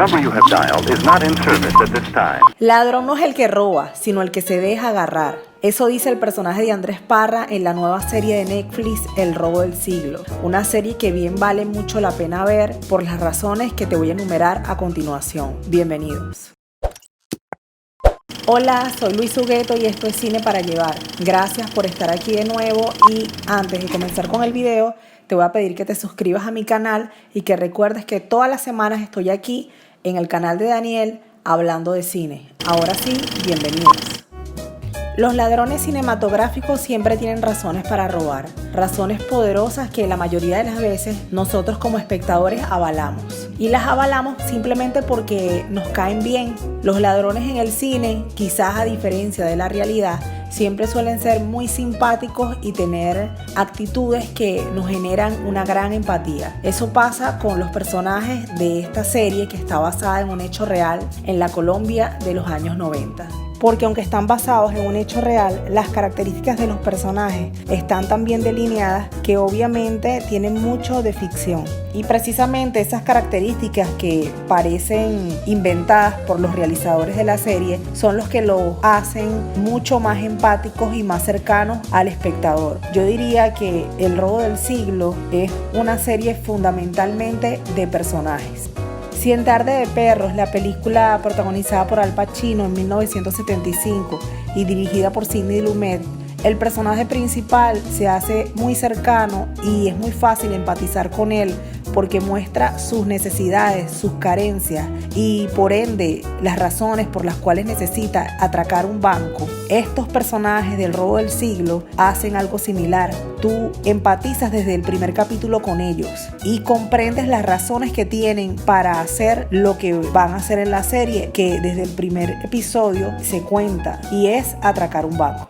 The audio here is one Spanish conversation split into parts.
number you have dialed is not in service at this time. Ladrón no es el que roba, sino el que se deja agarrar. Eso dice el personaje de Andrés Parra en la nueva serie de Netflix, El robo del siglo. Una serie que bien vale mucho la pena ver por las razones que te voy a enumerar a continuación. Bienvenidos. Hola, soy Luis Hugueto y esto es Cine para Llevar. Gracias por estar aquí de nuevo y antes de comenzar con el video, te voy a pedir que te suscribas a mi canal y que recuerdes que todas las semanas estoy aquí en el canal de Daniel hablando de cine. Ahora sí, bienvenidos. Los ladrones cinematográficos siempre tienen razones para robar, razones poderosas que la mayoría de las veces nosotros como espectadores avalamos. Y las avalamos simplemente porque nos caen bien. Los ladrones en el cine, quizás a diferencia de la realidad, siempre suelen ser muy simpáticos y tener actitudes que nos generan una gran empatía. Eso pasa con los personajes de esta serie que está basada en un hecho real en la Colombia de los años 90. Porque aunque están basados en un hecho real, las características de los personajes están tan bien delineadas que obviamente tienen mucho de ficción. Y precisamente esas características que parecen inventadas por los realizadores de la serie son los que los hacen mucho más empáticos y más cercanos al espectador. Yo diría que El robo del siglo es una serie fundamentalmente de personajes. Cien tardes de perros, la película protagonizada por Al Pacino en 1975 y dirigida por Sidney Lumet, el personaje principal se hace muy cercano y es muy fácil empatizar con él porque muestra sus necesidades, sus carencias y por ende las razones por las cuales necesita atracar un banco. Estos personajes del robo del siglo hacen algo similar. Tú empatizas desde el primer capítulo con ellos y comprendes las razones que tienen para hacer lo que van a hacer en la serie, que desde el primer episodio se cuenta y es atracar un banco.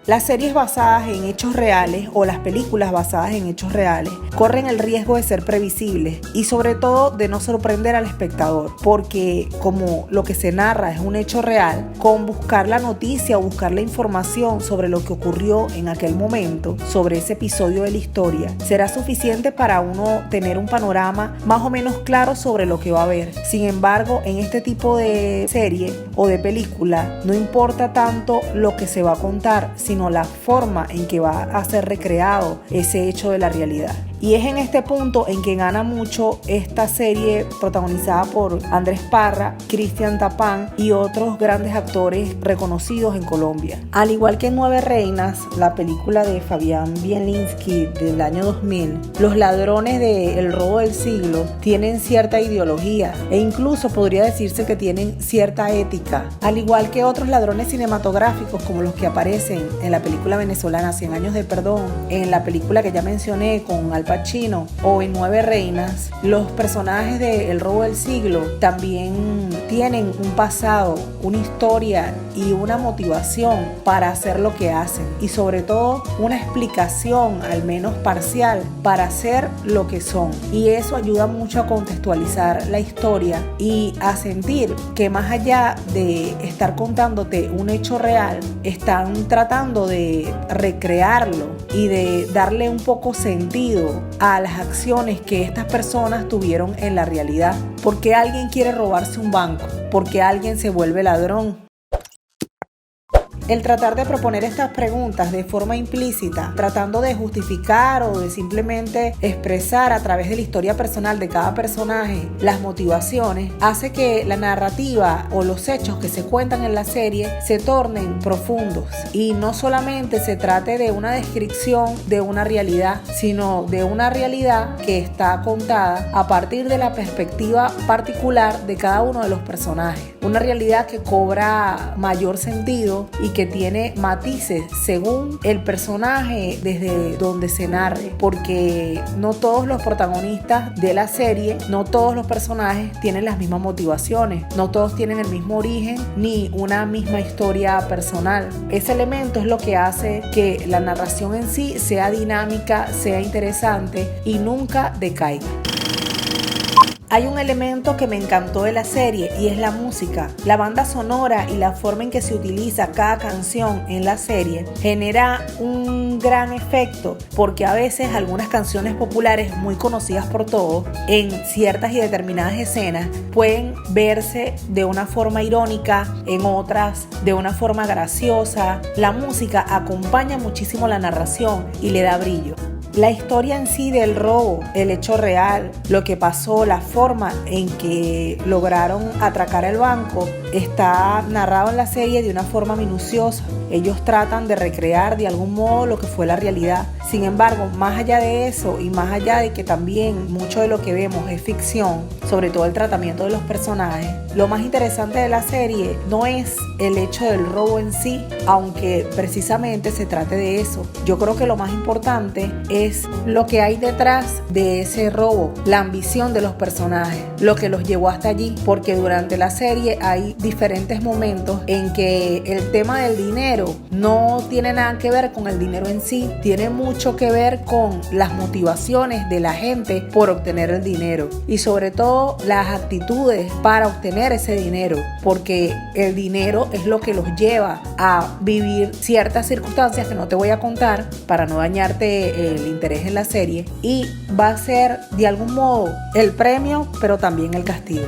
Las series basadas en hechos reales o las películas basadas en hechos reales corren el riesgo de ser previsibles y sobre todo de no sorprender al espectador, porque como lo que se narra es un hecho real, con buscar la noticia o buscar la información sobre lo que ocurrió en aquel momento, sobre ese episodio de la historia, será suficiente para uno tener un panorama más o menos claro sobre lo que va a ver. Sin embargo, en este tipo de serie o de película no importa tanto lo que se va a contar, sino la forma en que va a ser recreado ese hecho de la realidad. Y es en este punto en que gana mucho esta serie protagonizada por Andrés Parra, Cristian Tapán y otros grandes actores reconocidos en Colombia. Al igual que en Nueve Reinas, la película de Fabián Bielinski del año 2000, los ladrones de El robo del siglo tienen cierta ideología e incluso podría decirse que tienen cierta ética. Al igual que otros ladrones cinematográficos como los que aparecen en la película venezolana Cien años de perdón, en la película que ya mencioné con Al Pacino o en Nueve Reinas, los personajes de El robo del siglo también tienen un pasado, una historia y una motivación para hacer lo que hacen y sobre todo una explicación, al menos parcial, para hacer lo que son. Y eso ayuda mucho a contextualizar la historia y a sentir que más allá de estar contándote un hecho real, están tratando de recrearlo y de darle un poco sentido a las acciones que estas personas tuvieron en la realidad. ¿Por qué alguien quiere robarse un banco? ¿Por qué alguien se vuelve ladrón? El tratar de proponer estas preguntas de forma implícita, tratando de justificar o de simplemente expresar a través de la historia personal de cada personaje las motivaciones, hace que la narrativa o los hechos que se cuentan en la serie se tornen profundos y no solamente se trate de una descripción de una realidad, sino de una realidad que está contada a partir de la perspectiva particular de cada uno de los personajes. Una realidad que cobra mayor sentido y que tiene matices según el personaje desde donde se narre, porque no todos los protagonistas de la serie, no todos los personajes tienen las mismas motivaciones, no todos tienen el mismo origen ni una misma historia personal. Ese elemento es lo que hace que la narración en sí sea dinámica, sea interesante y nunca decaiga. Hay un elemento que me encantó de la serie y es la música. La banda sonora y la forma en que se utiliza cada canción en la serie genera un gran efecto, porque a veces algunas canciones populares muy conocidas por todos en ciertas y determinadas escenas pueden verse de una forma irónica, en otras de una forma graciosa. La música acompaña muchísimo la narración y le da brillo. La historia en sí del robo, el hecho real, lo que pasó, la forma en que lograron atracar el banco, está narrado en la serie de una forma minuciosa. Ellos tratan de recrear de algún modo lo que fue la realidad. Sin embargo, más allá de eso y más allá de que también mucho de lo que vemos es ficción, sobre todo el tratamiento de los personajes, lo más interesante de la serie no es el hecho del robo en sí, aunque precisamente se trate de eso. Yo creo que lo más importante es lo que hay detrás de ese robo, la ambición de los personajes, lo que los llevó hasta allí, porque durante la serie hay diferentes momentos en que el tema del dinero no tiene nada que ver con el dinero en sí, tiene mucho que ver con las motivaciones de la gente por obtener el dinero y sobre todo las actitudes para obtener ese dinero, porque el dinero es lo que los lleva a vivir ciertas circunstancias que no te voy a contar para no dañarte el interés en la serie, y va a ser de algún modo el premio pero también el castigo.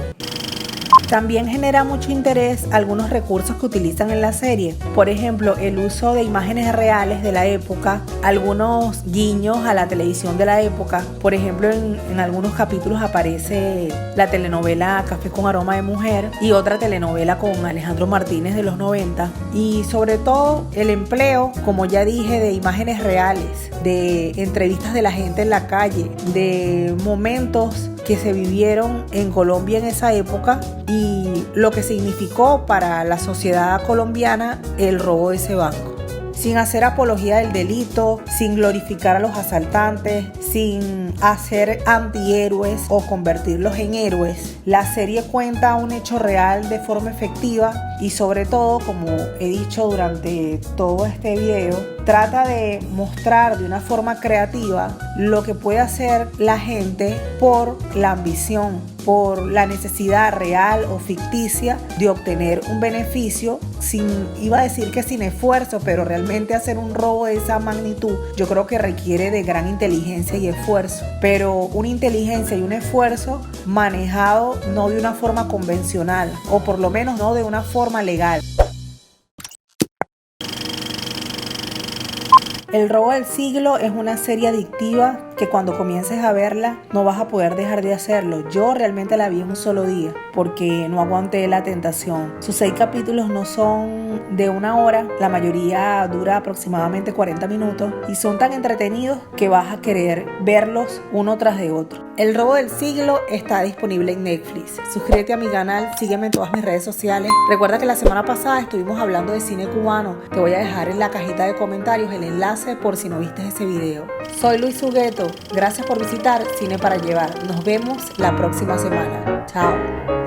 También genera mucho interés algunos recursos que utilizan en la serie. Por ejemplo, el uso de imágenes reales de la época, algunos guiños a la televisión de la época. Por ejemplo, en algunos capítulos aparece la telenovela Café con aroma de mujer y otra telenovela con Alejandro Martínez de los 90. Y sobre todo el empleo, como ya dije, de imágenes reales, de entrevistas de la gente en la calle, de momentos que se vivieron en Colombia en esa época y lo que significó para la sociedad colombiana el robo de ese banco. Sin hacer apología del delito, sin glorificar a los asaltantes, sin hacer antihéroes o convertirlos en héroes, la serie cuenta un hecho real de forma efectiva y sobre todo, como he dicho durante todo este video, trata de mostrar de una forma creativa lo que puede hacer la gente por la ambición, por la necesidad real o ficticia de obtener un beneficio iba a decir que sin esfuerzo, pero realmente hacer un robo de esa magnitud yo creo que requiere de gran inteligencia y esfuerzo, pero una inteligencia y un esfuerzo manejado no de una forma convencional, o por lo menos no de una forma legal. El robo del siglo es una serie adictiva que cuando comiences a verla no vas a poder dejar de hacerlo. Yo realmente la vi en un solo día porque no aguanté la tentación. Sus 6 capítulos no son de 1 hora, la mayoría dura aproximadamente 40 minutos y son tan entretenidos que vas a querer verlos uno tras de otro. El robo del siglo está disponible en Netflix. Suscríbete a mi canal, sígueme en todas mis redes sociales. Recuerda que la semana pasada estuvimos hablando de cine cubano. Te voy a dejar en la cajita de comentarios el enlace por si no viste ese video. Soy Luis Hugueto. Gracias por visitar Cine para Llevar. Nos vemos la próxima semana. Chao.